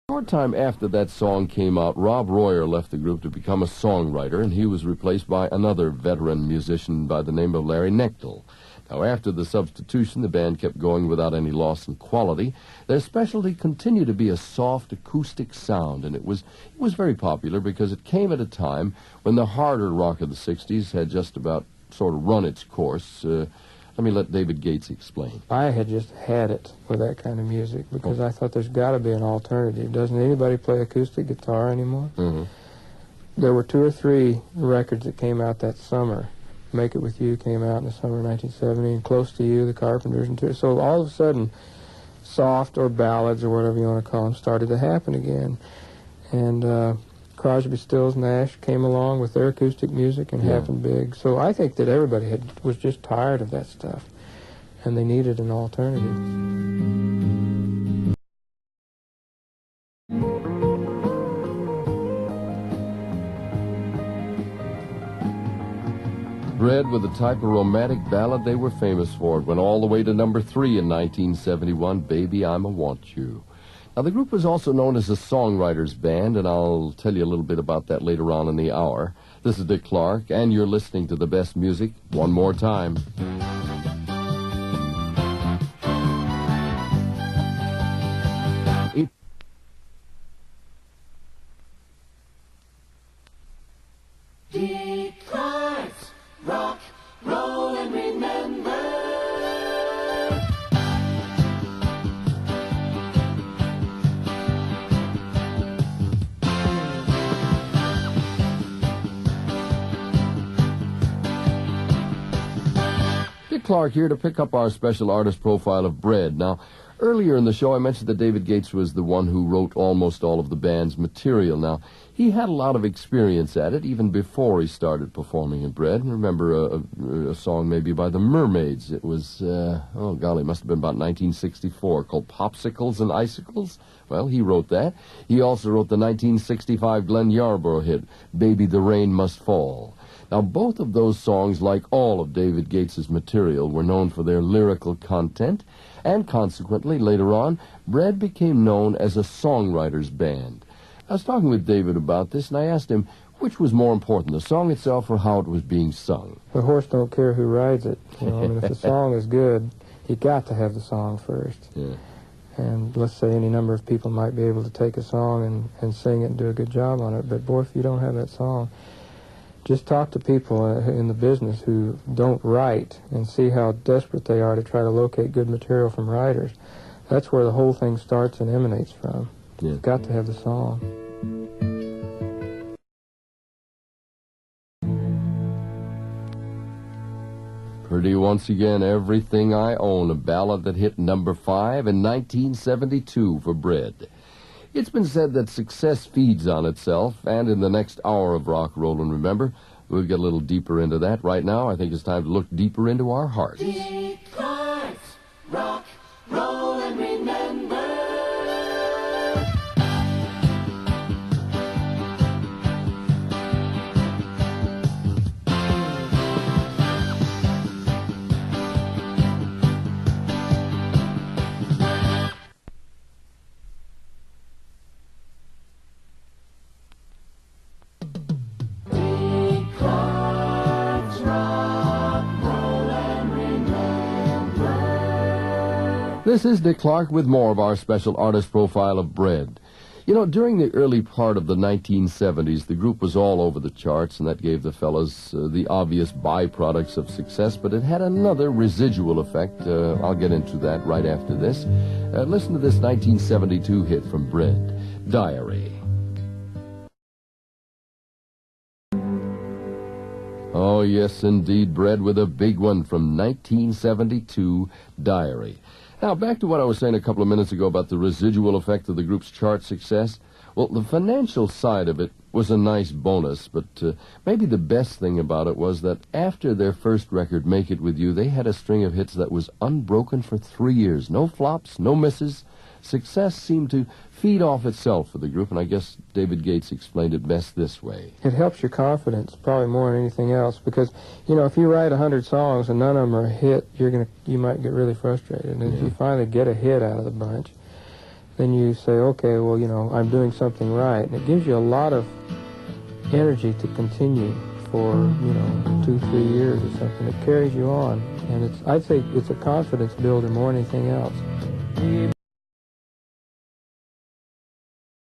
Short time after that song came out, Robb Royer left the group to become a songwriter, and he was replaced by another veteran musician by the name of Larry Knechtel. Now, after the substitution, the band kept going without any loss in quality. Their specialty continued to be a soft acoustic sound, and it was very popular because it came at a time when the harder rock of the 60s had just about sort of run its course. Let me let David Gates explain. I had just had it with that kind of music because I thought there's got to be an alternative. Doesn't anybody play acoustic guitar anymore? Mm-hmm. There were 2 or 3 records that came out that summer. Make It With You came out in the summer of 1970, and Close to You, the Carpenters, and so all of a sudden, soft or ballads or whatever you want to call them started to happen again. And Crosby, Stills, Nash came along with their acoustic music and happened big. So I think that everybody was just tired of that stuff, and they needed an alternative. Bread with the type of romantic ballad they were famous for. It went all the way to number 3 in 1971, Baby, I'm a Want You. Now, the group was also known as a songwriters band, and I'll tell you a little bit about that later on in the hour. This is Dick Clark, and you're listening to the best music one more time. Dick Clark's Rock, Roll, and Remember. Dick Clark here to pick up our special artist profile of Bread. Now, earlier in the show, I mentioned that David Gates was the one who wrote almost all of the band's material. Now, he had a lot of experience at it even before he started performing in Bread. Remember a song maybe by the Mermaids. It was, oh golly, it must have been about 1964, called Popsicles and Icicles. Well, he wrote that. He also wrote the 1965 Glenn Yarborough hit, Baby the Rain Must Fall. Now, both of those songs, like all of David Gates's material, were known for their lyrical content, and consequently, later on, Bread became known as a songwriters band. I was talking with David about this, and I asked him which was more important, the song itself or how it was being sung. The horse don't care who rides it. You know, I mean, if the song is good, you got to have the song first. Yeah. And let's say any number of people might be able to take a song and sing it and do a good job on it, but boy, if you don't have that song, just talk to people in the business who don't write and see how desperate they are to try to locate good material from writers. That's where the whole thing starts and emanates from. Yeah. You've got to have the song. Pretty once again, Everything I Own, a ballad that hit number 5 in 1972 for Bread. It's been said that success feeds on itself, and in the next hour of Rock, Roll, and Remember, we'll get a little deeper into that. Right now, I think it's time to look deeper into our hearts. Dick Clark's Rock, Roll, and Remember. This is Dick Clark with more of our special artist profile of Bread. You know, during the early part of the 1970s, the group was all over the charts, and that gave the fellas the obvious byproducts of success, but it had another residual effect. I'll get into that right after this. Listen to this 1972 hit from Bread, Diary. Oh, yes, indeed, Bread with a big one from 1972, Diary. Now, back to what I was saying a couple of minutes ago about the residual effect of the group's chart success. Well, the financial side of it was a nice bonus, but maybe the best thing about it was that after their first record, Make It With You, they had a string of hits that was unbroken for 3 years. No flops, no misses. Success seemed to feed off itself for the group, and I guess David Gates explained it best this way. It helps your confidence probably more than anything else because, you know, if you write 100 songs and none of them are a hit, you might get really frustrated. And if you finally get a hit out of the bunch, then you say, okay, well, you know, I'm doing something right. And it gives you a lot of energy to continue for, you know, 2-3 years or something. It carries you on. And I'd say it's a confidence builder more than anything else.